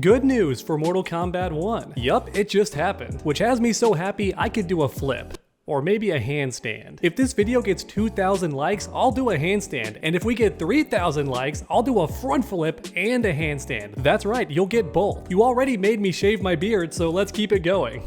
Good news for Mortal Kombat 1. Yup, it just happened, which has me so happy I could do a flip. Or maybe a handstand. If this video gets 2,000 likes, I'll do a handstand, and if we get 3,000 likes, I'll do a front flip and a handstand. That's right, you'll get both. You already made me shave my beard, so let's keep it going.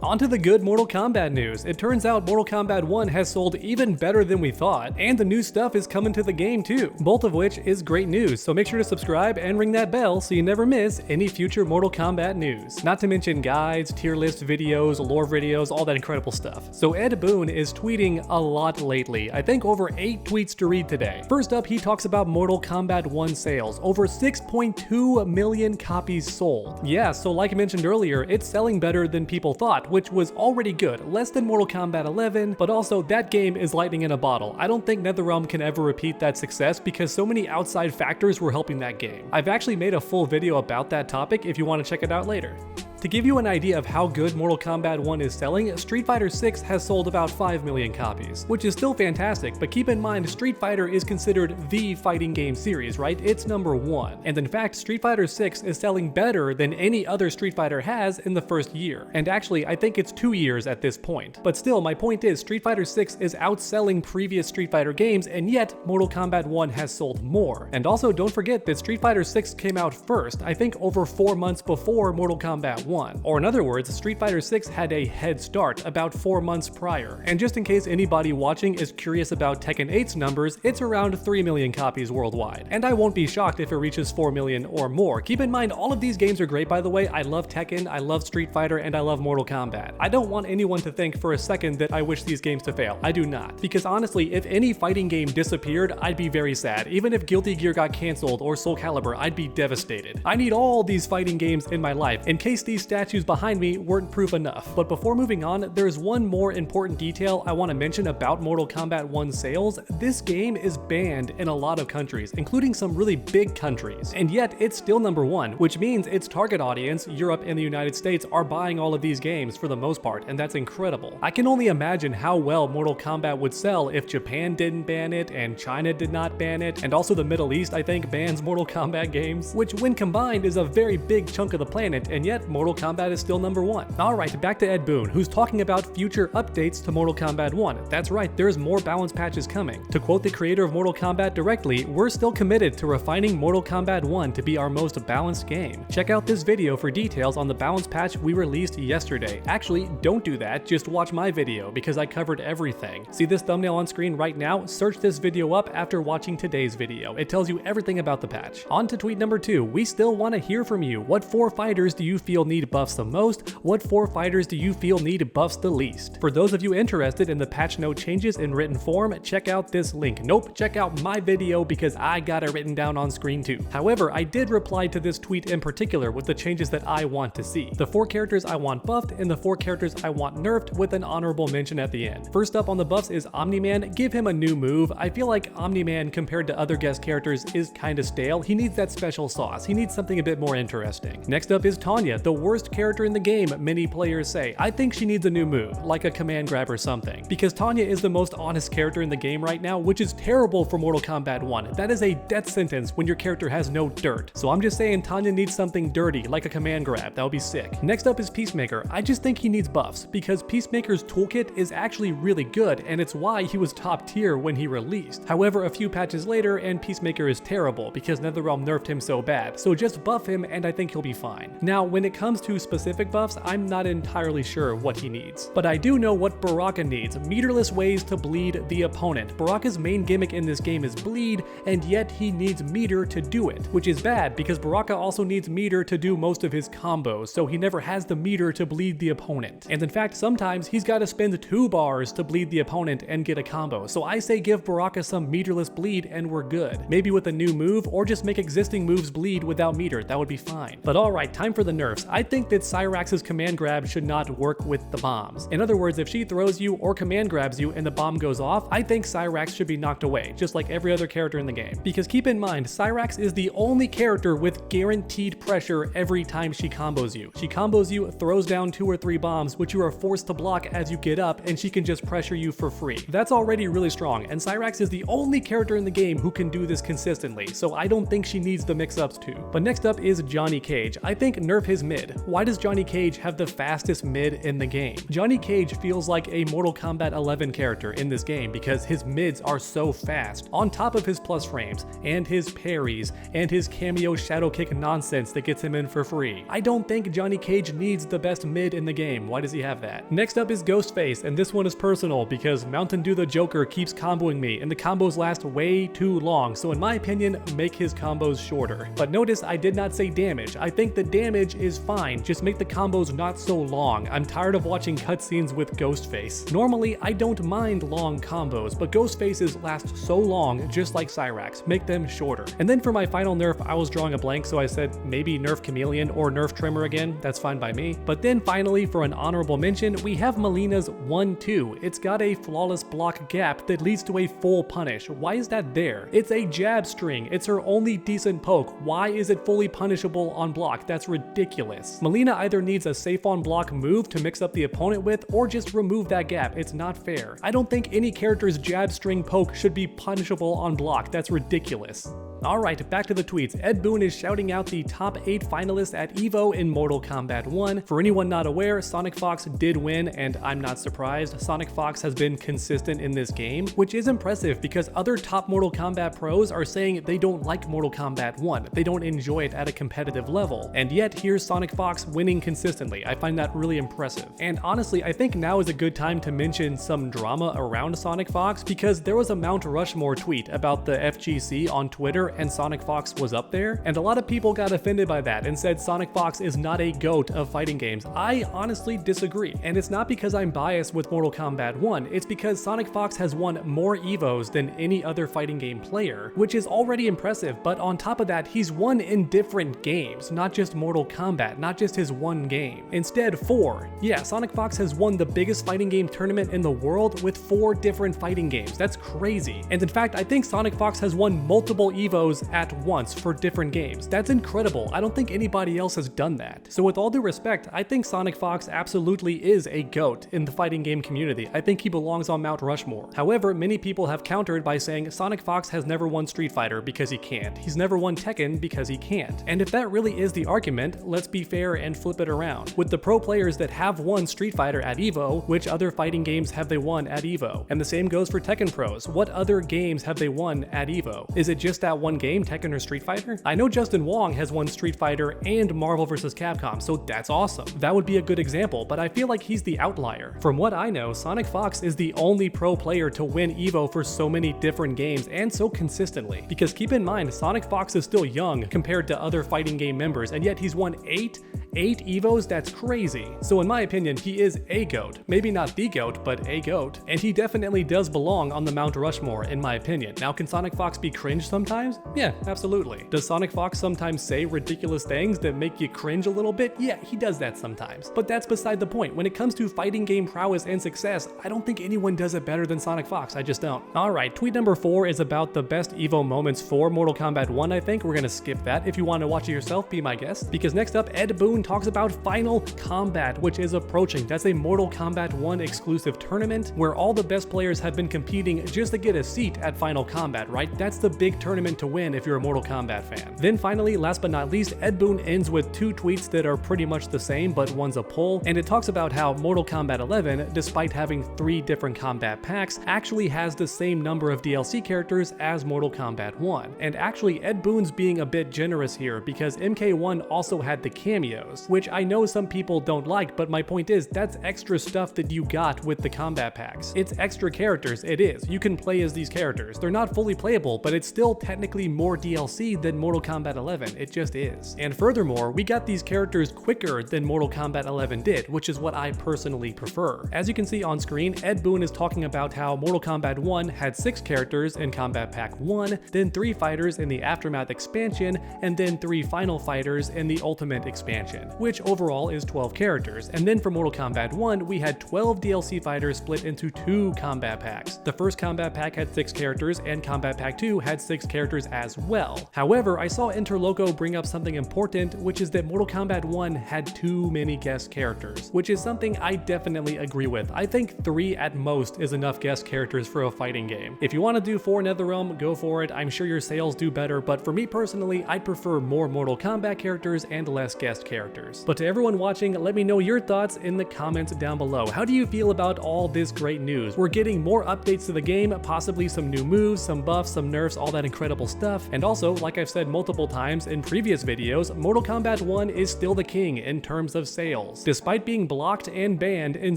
On to the good Mortal Kombat news. It turns out Mortal Kombat 1 has sold even better than we thought, and the new stuff is coming to the game too, both of which is great news, so make sure to subscribe and ring that bell so you never miss any future Mortal Kombat news. Not to mention guides, tier list videos, lore videos, all that incredible stuff. So Ed Boon is tweeting a lot lately, I think over 8 tweets to read today. First up, he talks about Mortal Kombat 1 sales, over 6.2 million copies sold. Yeah, so like I mentioned earlier, it's selling better than people thought, which was already good, less than Mortal Kombat 11, but also that game is lightning in a bottle. I don't think NetherRealm can ever repeat that success because so many outside factors were helping that game. I've actually made a full video about that topic if you want to check it out later. To give you an idea of how good Mortal Kombat 1 is selling, Street Fighter 6 has sold about 5 million copies, which is still fantastic, but keep in mind Street Fighter is considered the fighting game series, right? It's number 1. And in fact, Street Fighter 6 is selling better than any other Street Fighter has in the first year. And actually, I think it's 2 years at this point. But still, my point is Street Fighter 6 is outselling previous Street Fighter games, and yet Mortal Kombat 1 has sold more. And also, don't forget that Street Fighter 6 came out first, I think over 4 months before Mortal Kombat 1. Or in other words, Street Fighter 6 had a head start about 4 months prior. And just in case anybody watching is curious about Tekken 8's numbers, it's around 3 million copies worldwide. And I won't be shocked if it reaches 4 million or more. Keep in mind, all of these games are great, by the way. I love Tekken, I love Street Fighter, and I love Mortal Kombat. I don't want anyone to think for a second that I wish these games to fail. I do not. Because honestly, if any fighting game disappeared, I'd be very sad. Even if Guilty Gear got canceled or Soul Calibur, I'd be devastated. I need all these fighting games in my life in case these statues behind me weren't proof enough. But before moving on, there's one more important detail I want to mention about Mortal Kombat 1 sales. This game is banned in a lot of countries, including some really big countries, and yet it's still number 1, which means its target audience, Europe and the United States, are buying all of these games for the most part, and that's incredible. I can only imagine how well Mortal Kombat would sell if Japan didn't ban it, and China did not ban it, and also the Middle East, I think, bans Mortal Kombat games, which when combined is a very big chunk of the planet, and yet Mortal Kombat is still number 1. Alright, back to Ed Boon, who's talking about future updates to Mortal Kombat 1. That's right, there's more balance patches coming. To quote the creator of Mortal Kombat directly, we're still committed to refining Mortal Kombat 1 to be our most balanced game. Check out this video for details on the balance patch we released yesterday. Actually, don't do that, just watch my video because I covered everything. See this thumbnail on screen right now? Search this video up after watching today's video. It tells you everything about the patch. On to tweet number 2. We still want to hear from you. What 4 fighters do you feel need buffs the most? What 4 fighters do you feel need buffs the least? For those of you interested in the patch note changes in written form, check out this link. Nope, check out my video because I got it written down on screen too. However, I did reply to this tweet in particular with the changes that I want to see. The 4 characters I want buffed and the 4 characters I want nerfed with an honorable mention at the end. First up on the buffs is Omni-Man. Give him a new move. I feel like Omni-Man compared to other guest characters is kinda stale. He needs that special sauce. He needs something a bit more interesting. Next up is Tanya, the worst character in the game, many players say. I think she needs a new move, like a command grab or something, because Tanya is the most honest character in the game right now, which is terrible for Mortal Kombat 1. That is a death sentence when your character has no dirt. So I'm just saying Tanya needs something dirty, like a command grab. That would be sick. Next up is Peacemaker. I just think he needs buffs, because Peacemaker's toolkit is actually really good, and it's why he was top tier when he released. However, a few patches later, and Peacemaker is terrible, because NetherRealm nerfed him so bad. So just buff him, and I think he'll be fine. Now, when it comes to specific buffs, I'm not entirely sure what he needs. But I do know what Baraka needs: meterless ways to bleed the opponent. Baraka's main gimmick in this game is bleed, and yet he needs meter to do it, which is bad because Baraka also needs meter to do most of his combos, so he never has the meter to bleed the opponent. And in fact, sometimes he's got to spend 2 bars to bleed the opponent and get a combo. So I say give Baraka some meterless bleed and we're good. Maybe with a new move, or just make existing moves bleed without meter. That would be fine. But alright, time for the nerfs. I think that Cyrax's command grab should not work with the bombs. In other words, if she throws you or command grabs you and the bomb goes off, I think Cyrax should be knocked away, just like every other character in the game. Because keep in mind, Cyrax is the only character with guaranteed pressure every time she combos you. She combos you, throws down 2 or 3 bombs, which you are forced to block as you get up, and she can just pressure you for free. That's already really strong, and Cyrax is the only character in the game who can do this consistently, so I don't think she needs the mix-ups too. But next up is Johnny Cage. I think nerf his mid. Why does Johnny Cage have the fastest mid in the game? Johnny Cage feels like a Mortal Kombat 11 character in this game because his mids are so fast, on top of his plus frames, and his parries, and his cameo shadow kick nonsense that gets him in for free. I don't think Johnny Cage needs the best mid in the game. Why does he have that? Next up is Ghostface, and this one is personal because Mountain Dew the Joker keeps comboing me, and the combos last way too long, so in my opinion, make his combos shorter. But notice I did not say damage. I think the damage is fine, just make the combos not so long. I'm tired of watching cutscenes with Ghostface. Normally, I don't mind long combos, but Ghostface's last so long, just like Cyrax. Make them shorter. And then for my final nerf, I was drawing a blank, so I said maybe nerf Chameleon or nerf Trimmer again. That's fine by me. But then finally, for an honorable mention, we have Melina's 1-2. It's got a flawless block gap that leads to a full punish. Why is that there? It's a jab string. It's her only decent poke. Why is it fully punishable on block? That's ridiculous. Melina either needs a safe on block move to mix up the opponent with, or just remove that gap. It's not fair. I don't think any character's jab string poke should be punishable on block. That's ridiculous. Alright, back to the tweets. Ed Boon is shouting out the top 8 finalists at EVO in Mortal Kombat 1. For anyone not aware, Sonic Fox did win, and I'm not surprised. Sonic Fox has been consistent in this game, which is impressive because other top Mortal Kombat pros are saying they don't like Mortal Kombat 1. They don't enjoy it at a competitive level. And yet, here's Sonic Fox winning consistently. I find that really impressive. And honestly, I think now is a good time to mention some drama around Sonic Fox because there was a Mount Rushmore tweet about the FGC on Twitter and Sonic Fox was up there, and a lot of people got offended by that and said Sonic Fox is not a GOAT of fighting games. I honestly disagree, and it's not because I'm biased with Mortal Kombat 1, it's because Sonic Fox has won more EVOs than any other fighting game player, which is already impressive, but on top of that, he's won in different games, not just Mortal Kombat, not just his one game. Instead, 4. Yeah, Sonic Fox has won the biggest fighting game tournament in the world with 4 different fighting games. That's crazy. And in fact, I think Sonic Fox has won multiple EVOs at once for different games. That's incredible. I don't think anybody else has done that. So with all due respect, I think Sonic Fox absolutely is a GOAT in the fighting game community. I think he belongs on Mount Rushmore. However, many people have countered by saying Sonic Fox has never won Street Fighter because he can't. He's never won Tekken because he can't. And if that really is the argument, let's be fair and flip it around. With the pro players that have won Street Fighter at EVO, which other fighting games have they won at EVO? And the same goes for Tekken pros. What other games have they won at EVO? Is it just that one game, Tekken or Street Fighter? I know Justin Wong has won Street Fighter and Marvel vs. Capcom, so that's awesome. That would be a good example, but I feel like he's the outlier. From what I know, Sonic Fox is the only pro player to win EVO for so many different games and so consistently. Because keep in mind, Sonic Fox is still young compared to other fighting game members, and yet he's won 8 EVOs? That's crazy. So in my opinion, he is a GOAT. Maybe not the GOAT, but a GOAT. And he definitely does belong on the Mount Rushmore, in my opinion. Now, can Sonic Fox be cringe sometimes? Yeah, absolutely. Does Sonic Fox sometimes say ridiculous things that make you cringe a little bit? Yeah, he does that sometimes. But that's beside the point. When it comes to fighting game prowess and success, I don't think anyone does it better than Sonic Fox. I just don't. Alright, tweet number 4 is about the best EVO moments for Mortal Kombat 1, I think. We're gonna skip that. If you want to watch it yourself, be my guest. Because next up, Ed Boon talks about Final Kombat, which is approaching. That's a Mortal Kombat 1 exclusive tournament where all the best players have been competing just to get a seat at Final Kombat, right? That's the big tournament to win if you're a Mortal Kombat fan. Then finally, last but not least, Ed Boon ends with 2 tweets that are pretty much the same, but one's a poll, and it talks about how Mortal Kombat 11, despite having 3 different combat packs, actually has the same number of DLC characters as Mortal Kombat 1. And actually, Ed Boon's being a bit generous here because MK1 also had the cameos, which I know some people don't like, but my point is that's extra stuff that you got with the combat packs. It's extra characters, it is. You can play as these characters. They're not fully playable, but it's still technically basically more DLC than Mortal Kombat 11, it just is. And furthermore, we got these characters quicker than Mortal Kombat 11 did, which is what I personally prefer. As you can see on screen, Ed Boon is talking about how Mortal Kombat 1 had 6 characters in Combat Pack 1, then 3 fighters in the Aftermath expansion, and then 3 final fighters in the Ultimate expansion, which overall is 12 characters. And then for Mortal Kombat 1, we had 12 DLC fighters split into 2 combat packs. The first combat pack had 6 characters, and Combat Pack 2 had 6 characters as well. However, I saw Interloco bring up something important, which is that Mortal Kombat 1 had too many guest characters, which is something I definitely agree with. I think 3 at most is enough guest characters for a fighting game. If you want to do 4 NetherRealm, go for it. I'm sure your sales do better, but for me personally, I prefer more Mortal Kombat characters and less guest characters. But to everyone watching, let me know your thoughts in the comments down below. How do you feel about all this great news? We're getting more updates to the game, possibly some new moves, some buffs, some nerfs, all that incredible stuff. And also, like I've said multiple times in previous videos, Mortal Kombat 1 is still the king in terms of sales. Despite being blocked and banned in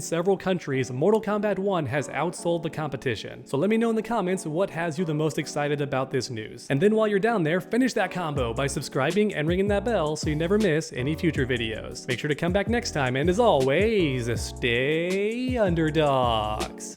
several countries, Mortal Kombat 1 has outsold the competition. So let me know in the comments what has you the most excited about this news. And then while you're down there, finish that combo by subscribing and ringing that bell so you never miss any future videos. Make sure to come back next time, and as always, stay underdogs.